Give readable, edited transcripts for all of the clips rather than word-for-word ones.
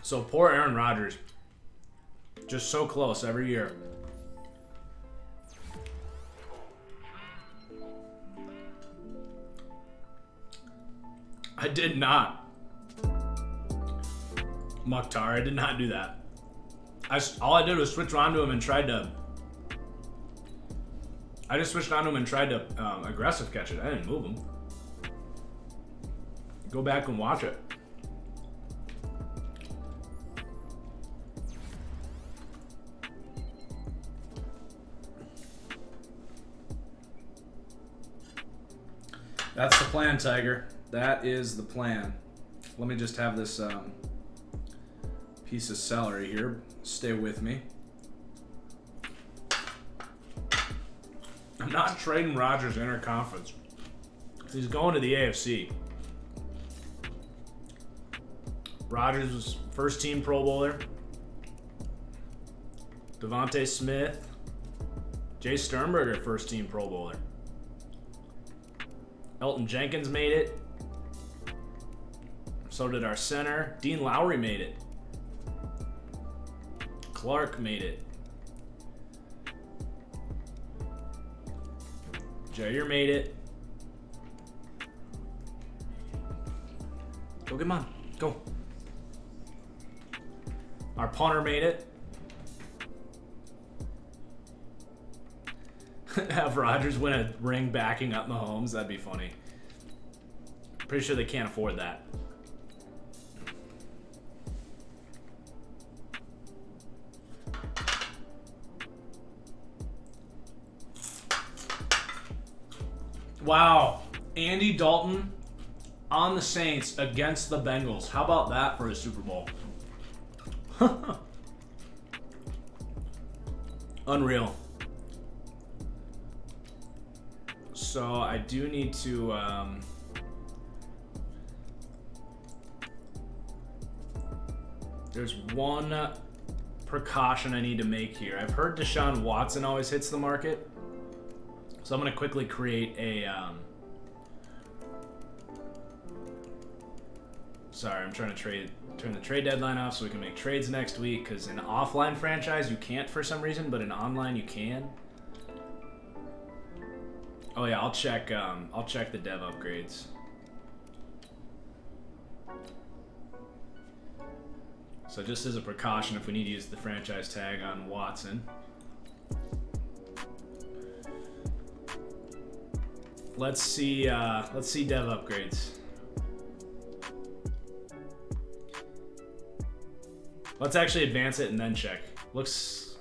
So poor Aaron Rodgers. Just so close every year. I did not. Mukhtar, I did not do that. All I did was switch onto him and tried to... I just switched onto him and tried to aggressive catch it. I didn't move him. Go back and watch it. That's the plan, Tiger. That is the plan. Let me just have this piece of celery here. Stay with me. I'm not trading Rodgers interconference. He's going to the AFC. Rodgers was first team Pro Bowler. Devontae Smith. Jay Sternberger, first team Pro Bowler. Elton Jenkins made it. So did our center. Dean Lowry made it. Clark made it. Jair made it. Go get him on. Go. Our punter made it. Have Rodgers win a ring backing up Mahomes. That'd be funny. Pretty sure they can't afford that. Wow. Andy Dalton on the Saints against the Bengals. How about that for a Super Bowl? Unreal. So I do need to there's one precaution I need to make here. I've heard Deshaun Watson always hits the market. So I'm going to quickly create a sorry, I'm trying to turn the trade deadline off so we can make trades next week, because in offline franchise you can't for some reason, but in online you can. Oh yeah, I'll check the dev upgrades. So just as a precaution, if we need to use the franchise tag on Watson. Let's see dev upgrades. Let's actually advance it and then check. Looks,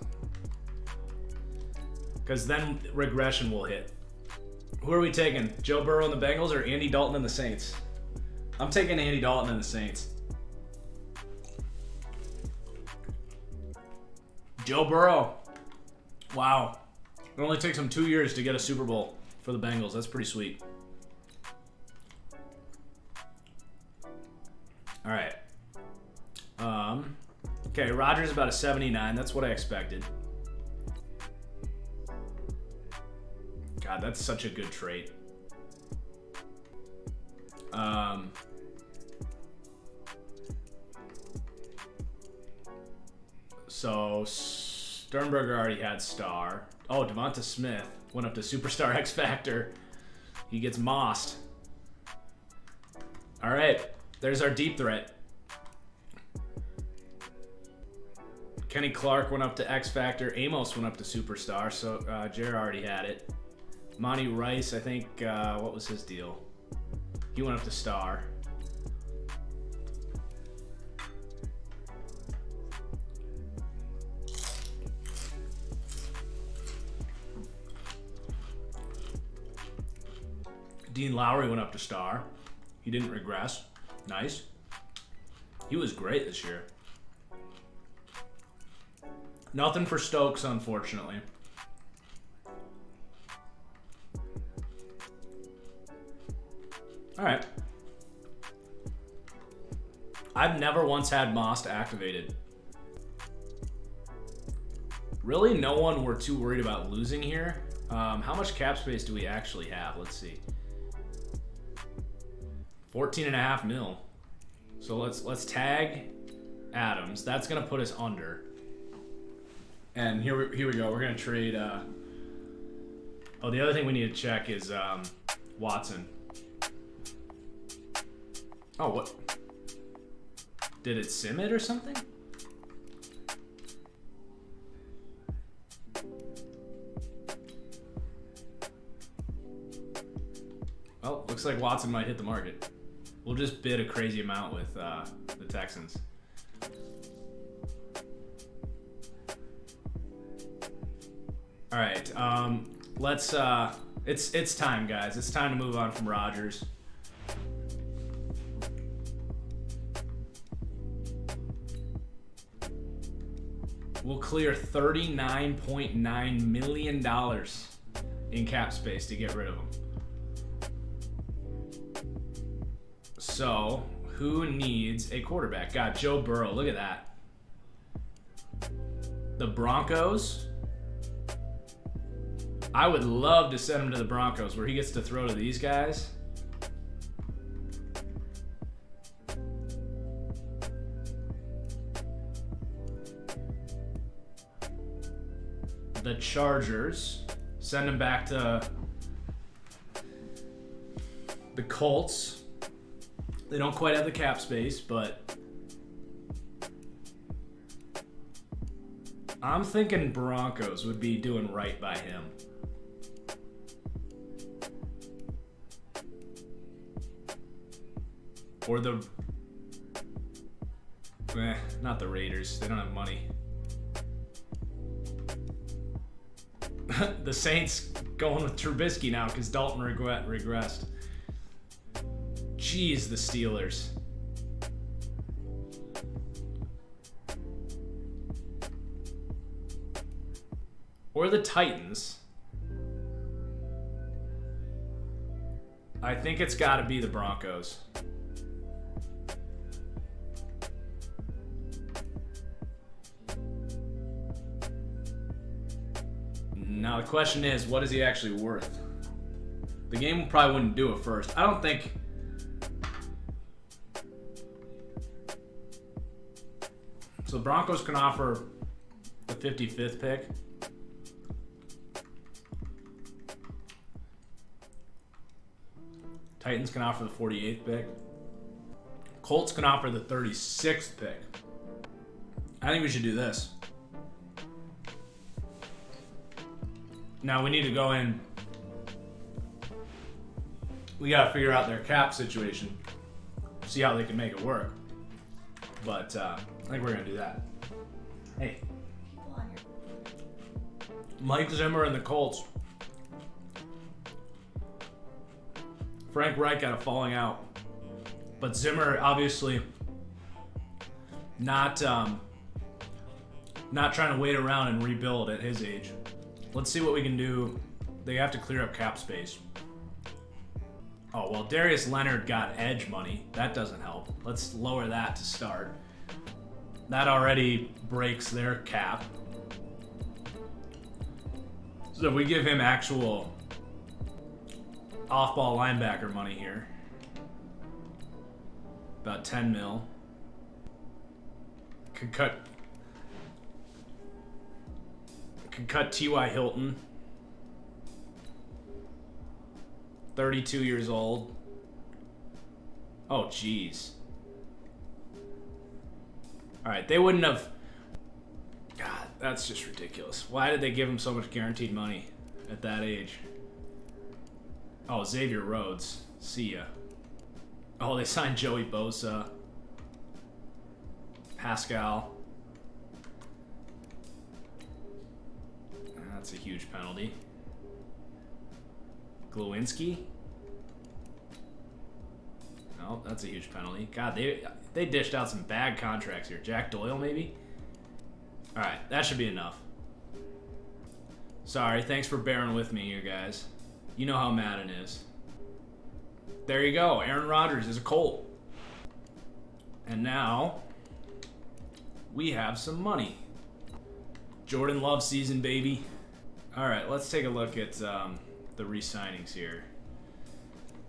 because then regression will hit. Who are we taking? Joe Burrow and the Bengals or Andy Dalton and the Saints? I'm taking Andy Dalton and the Saints. Joe Burrow. Wow. It only takes him 2 years to get a Super Bowl for the Bengals. That's pretty sweet. All right. Okay, Rodgers about a 79. That's what I expected. God, that's such a good trait. So Sternberger already had star. Oh, Devonta Smith went up to Superstar X Factor. He gets mossed. All right, there's our deep threat. Kenny Clark went up to X Factor. Amos went up to Superstar. So Jared already had it. Monty Rice, I think, what was his deal? He went up to Star. Dean Lowry went up to Star. He didn't regress. Nice. He was great this year. Nothing for Stokes, unfortunately. All right. I've never once had Most activated. Really, no one were too worried about losing here. How much cap space do we actually have? Let's see. 14.5 mil. So let's tag Adams. That's gonna put us under. And here we go. We're gonna trade. Oh, the other thing we need to check is Watson. Oh, what? Did it sim it or something? Well, looks like Watson might hit the market. We'll just bid a crazy amount with the Texans. All right, let's. It's time, guys. It's time to move on from Rodgers. We'll clear $39.9 million in cap space to get rid of him. So, who needs a quarterback? God, Joe Burrow, look at that. The Broncos. I would love to send him to the Broncos where he gets to throw to these guys. The Chargers. Send him back to the Colts. They don't quite have the cap space, but I'm thinking Broncos would be doing right by him. Or not the Raiders. They don't have money. The Saints going with Trubisky now because Dalton regressed. Jeez, the Steelers. Or the Titans. I think it's got to be the Broncos. Now the question is, what is he actually worth? The game probably wouldn't do it first. I don't think. So the Broncos can offer the 55th pick. Titans can offer the 48th pick. Colts can offer the 36th pick. I think we should do this. Now we need to go in. We got to figure out their cap situation. See how they can make it work. But I think we're going to do that. Hey. Mike Zimmer and the Colts. Frank Reich got a falling out. But Zimmer obviously not trying to wait around and rebuild at his age. Let's see what we can do. They have to clear up cap space. Oh, well, Darius Leonard got edge money. That doesn't help. Let's lower that to start. That already breaks their cap. So if we give him actual off-ball linebacker money here, about 10 mil. Could cut T.Y. Hilton, 32 years old. Oh, jeez. All right, they wouldn't have. God, that's just ridiculous. Why did they give him so much guaranteed money at that age? Oh, Xavier Rhodes. See ya. Oh, they signed Joey Bosa. Pascal. That's a huge penalty. Glowinski. No, that's a huge penalty. God, they dished out some bad contracts here. Jack Doyle, maybe? All right, that should be enough. Sorry, thanks for bearing with me here, guys. You know how Madden is. There you go. Aaron Rodgers is a Colt. And now we have some money. Jordan Love season, baby. All right, let's take a look at the re-signings here.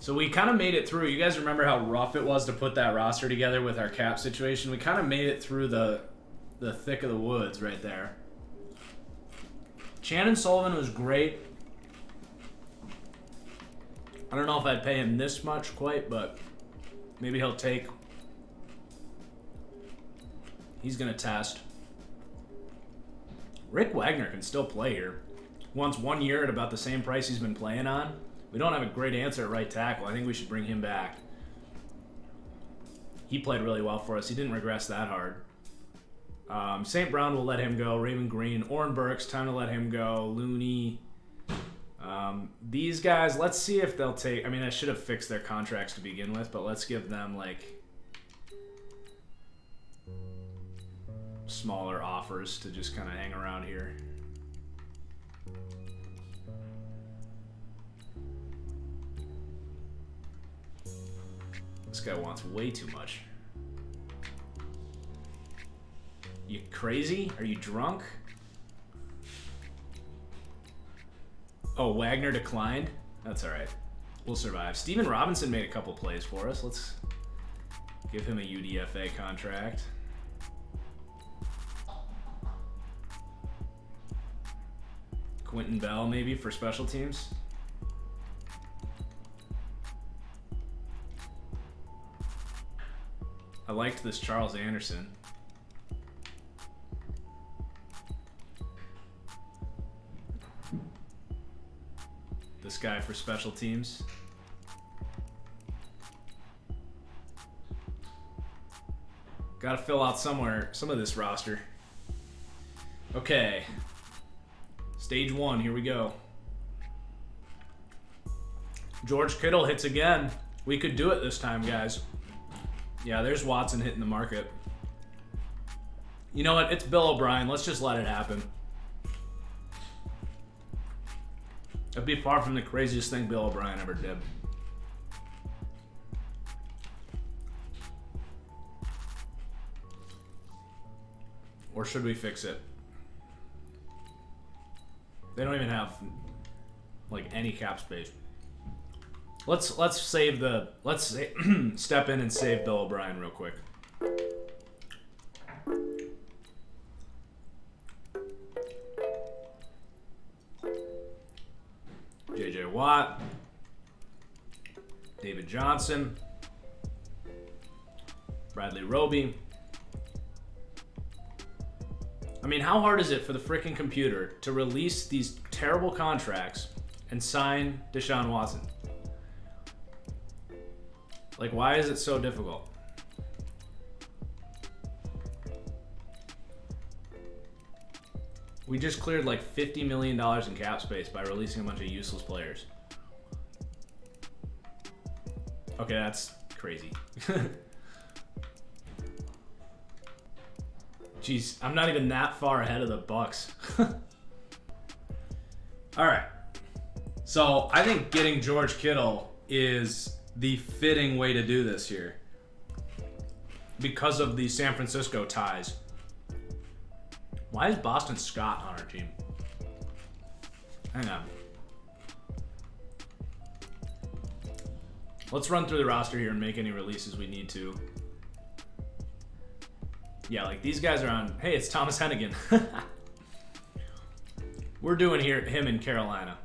So we kind of made it through. You guys remember how rough it was to put that roster together with our cap situation? We kind of made it through the thick of the woods right there. Shannon Sullivan was great. I don't know if I'd pay him this much quite, but maybe he'll take. He's going to test. Rick Wagner can still play here. Wants 1 year at about the same price he's been playing on. We don't have a great answer at right tackle. I think we should bring him back. He played really well for us. He didn't regress that hard. St. Brown will let him go. Raven Green. Oren Burks, time to let him go. Looney. These guys, let's see if they'll take... I mean, I should have fixed their contracts to begin with, but let's give them, like, smaller offers to just kind of hang around here. This guy wants way too much. You crazy? Are you drunk? Oh, Wagner declined? That's alright. We'll survive. Steven Robinson made a couple plays for us. Let's give him a UDFA contract. Quentin Bell, maybe, for special teams. I liked this Charles Anderson. This guy for special teams. Gotta fill out somewhere, some of this roster. Okay. Stage 1, here we go. George Kittle hits again. We could do it this time, guys. Yeah, there's Watson hitting the market. You know what? It's Bill O'Brien. Let's just let it happen. It'd be far from the craziest thing Bill O'Brien ever did. Or should we fix it? They don't even have like any cap space. Let's save the step in and save Bill O'Brien real quick. JJ Watt, David Johnson, Bradley Roby. I mean, how hard is it for the freaking computer to release these terrible contracts and sign Deshaun Watson? Like, why is it so difficult? We just cleared like $50 million in cap space by releasing a bunch of useless players. Okay, that's crazy. Jeez, I'm not even that far ahead of the Bucks. All right. So I think getting George Kittle is the fitting way to do this here because of the San Francisco ties. Why is Boston Scott on our team? Hang on. Let's run through the roster here and make any releases we need to. Yeah, like these guys are on. Hey, it's Thomas Hennigan. We're doing him in Carolina.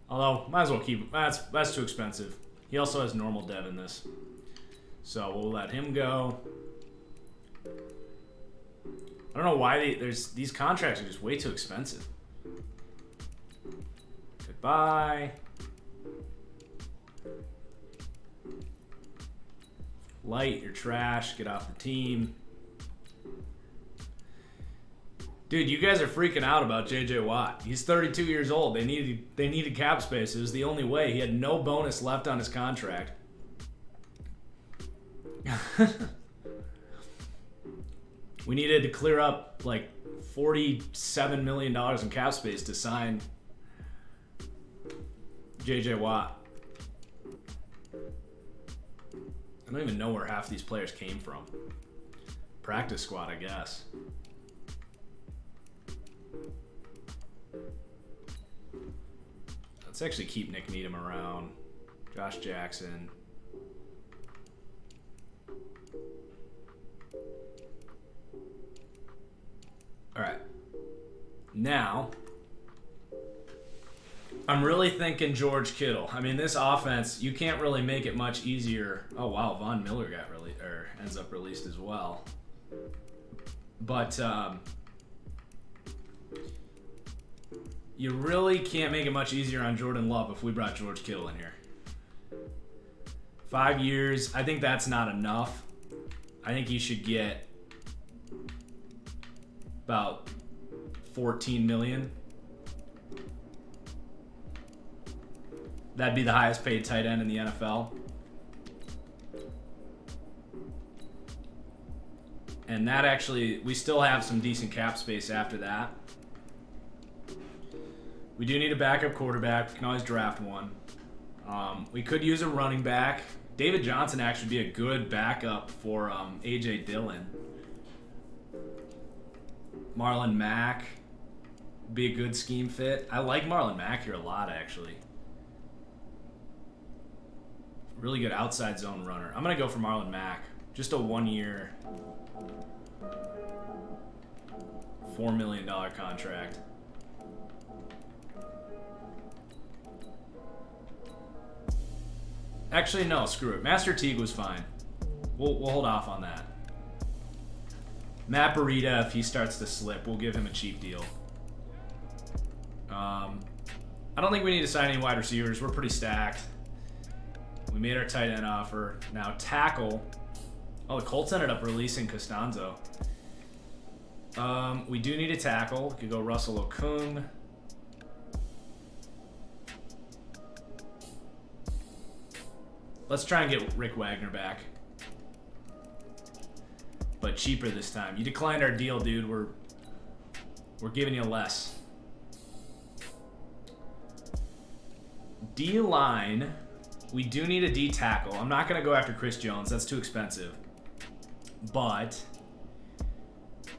Although, might as well keep. That's too expensive. He also has normal dev in this. So we'll let him go. I don't know why these contracts are just way too expensive. Goodbye. Light, you're trash. Get off the team. Dude, you guys are freaking out about JJ Watt. He's 32 years old. They needed cap space. It was the only way. He had no bonus left on his contract. We needed to clear up like $47 million in cap space to sign JJ Watt. I don't even know where half these players came from. Practice squad, I guess. Let's actually keep Nick Needham around. Josh Jackson. All right. Now, I'm really thinking George Kittle. I mean, this offense, you can't really make it much easier. Oh, wow, Von Miller ends up released as well. But you really can't make it much easier on Jordan Love if we brought George Kittle in here. 5 years, I think that's not enough. I think you should get about $14 million. That'd be the highest paid tight end in the NFL. And that actually, we still have some decent cap space after that. We do need a backup quarterback. We can always draft one. We could use a running back. David Johnson actually be a good backup for A.J. Dillon. Marlon Mack be a good scheme fit. I like Marlon Mack here a lot, actually. Really good outside zone runner. I'm going to go for Marlon Mack. Just a 1 year, $4 million contract. Actually, no, screw it. Master Teague was fine. We'll hold off on that. Matt Breida, if he starts to slip, we'll give him a cheap deal. I don't think we need to sign any wide receivers. We're pretty stacked. We made our tight end offer. Now tackle. Oh, the Colts ended up releasing Costanzo. We do need a tackle. We could go Russell Okung. Let's try and get Rick Wagner back. But cheaper this time. You declined our deal, dude. We're giving you less. D-line. We do need a D tackle. I'm not going to go after Chris Jones. That's too expensive. But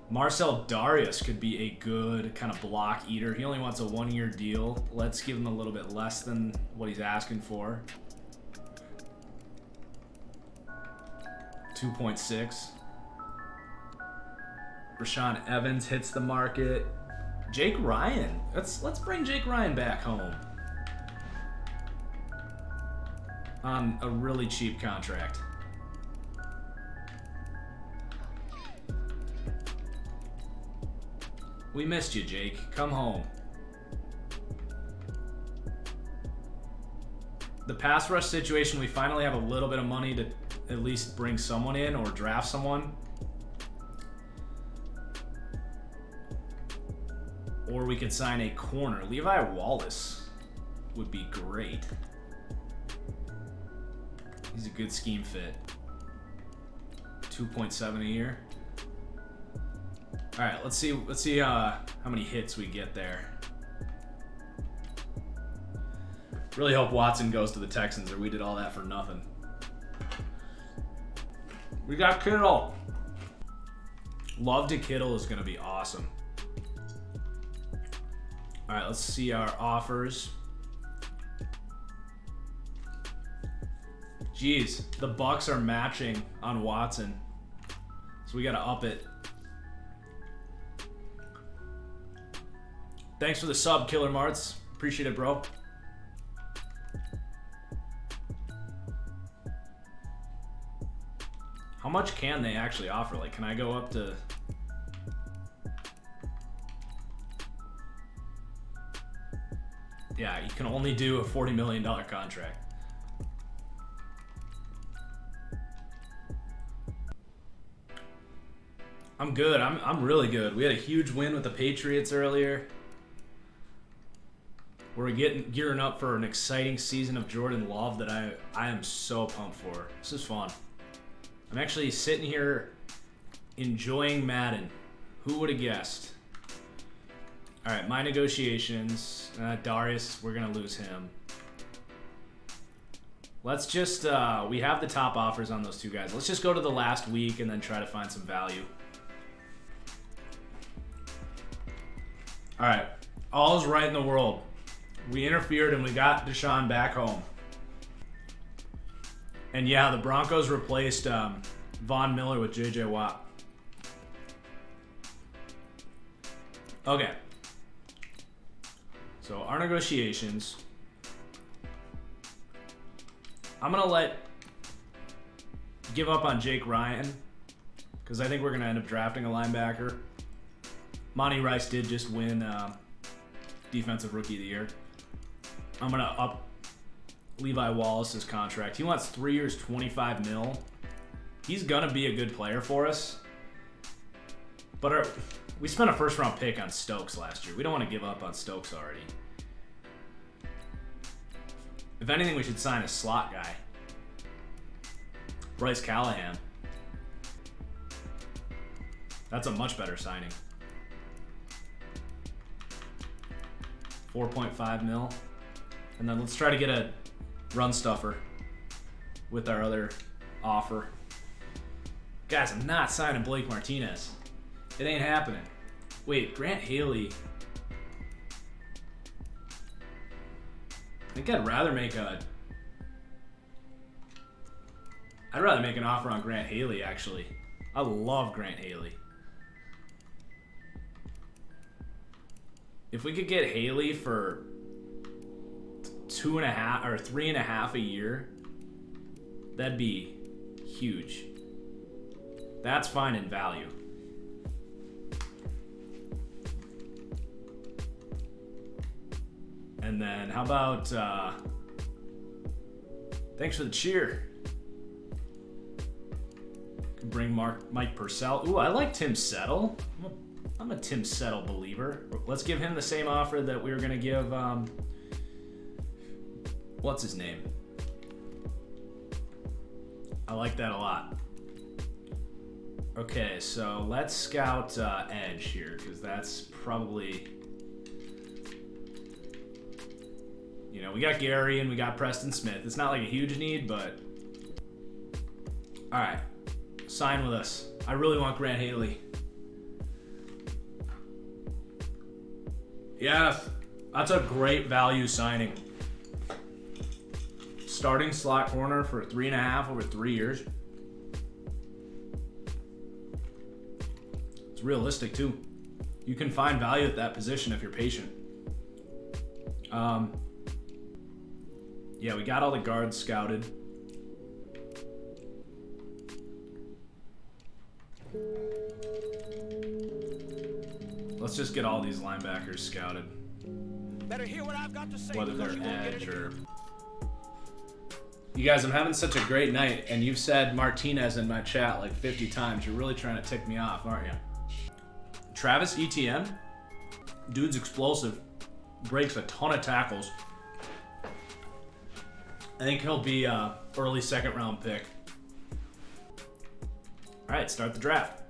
Marcel Darius could be a good kind of block eater. He only wants a 1 year deal. Let's give him a little bit less than what he's asking for. 2.6. Rashaan Evans hits the market. Jake Ryan. Let's bring Jake Ryan back home. On a really cheap contract. We missed you, Jake. Come home. The pass rush situation, we finally have a little bit of money to at least bring someone in or draft someone. Or we could sign a corner. Levi Wallace would be great. He's a good scheme fit. 2.7 a year. All right, let's see how many hits we get there. Really hope Watson goes to the Texans, or we did all that for nothing. We got Kittle. Love to Kittle is going to be awesome. All right, let's see our offers. Jeez, the Bucks are matching on Watson, so we got to up it. Thanks for the sub, Killer Marts. Appreciate it, bro. How much can they actually offer? Like, can I go up to... Yeah, you can only do a $40 million contract. I'm good. I'm really good. We had a huge win with the Patriots earlier. We're gearing up for an exciting season of Jordan Love that I am so pumped for. This is fun. I'm actually sitting here enjoying Madden. Who would have guessed? All right, my negotiations. Darius, we're going to lose him. Let's just, we have the top offers on those two guys. Let's just go to the last week and then try to find some value. All right, all is right in the world. We interfered and we got Deshaun back home. And yeah, the Broncos replaced Von Miller with J.J. Watt. Okay. So our negotiations. I'm going to give up on Jake Ryan because I think we're going to end up drafting a linebacker. Monty Rice did just win Defensive Rookie of the Year. I'm going to up Levi Wallace's contract. He wants 3 years, $25 million. He's going to be a good player for us. But we spent a first-round pick on Stokes last year. We don't want to give up on Stokes already. If anything, we should sign a slot guy. Bryce Callahan. That's a much better signing. 4.5 mil. And then let's try to get a run stuffer with our other offer. Guys, I'm not signing Blake Martinez. It ain't happening. Wait, Grant Haley. I think I'd rather make an offer on Grant Haley, actually. I love Grant Haley. If we could get Haley for 2.5 or 3.5 a year, that'd be huge. That's fine in value. And then how about thanks for the cheer. Could bring Mike Purcell. Ooh, I like Tim Settle. I'm a Tim Settle believer. Let's give him the same offer that we were gonna give what's his name? I like that a lot. Okay, so let's scout edge here, because that's probably, you know, we got Gary and we got Preston Smith. It's not like a huge need, but all right, sign with us. I really want Grant Haley. Yeah, that's a great value signing. Starting slot corner for 3.5 over 3 years. It's realistic too. You can find value at that position if you're patient. Yeah, we got all the guards scouted. Let's just get all these linebackers scouted. Better hear what I've got to say. Whether they're edge or... You guys, I'm having such a great night, and you've said Martinez in my chat like 50 times. You're really trying to tick me off, aren't you? Travis Etienne, dude's explosive, breaks a ton of tackles. I think he'll be a early second round pick. All right, start the draft.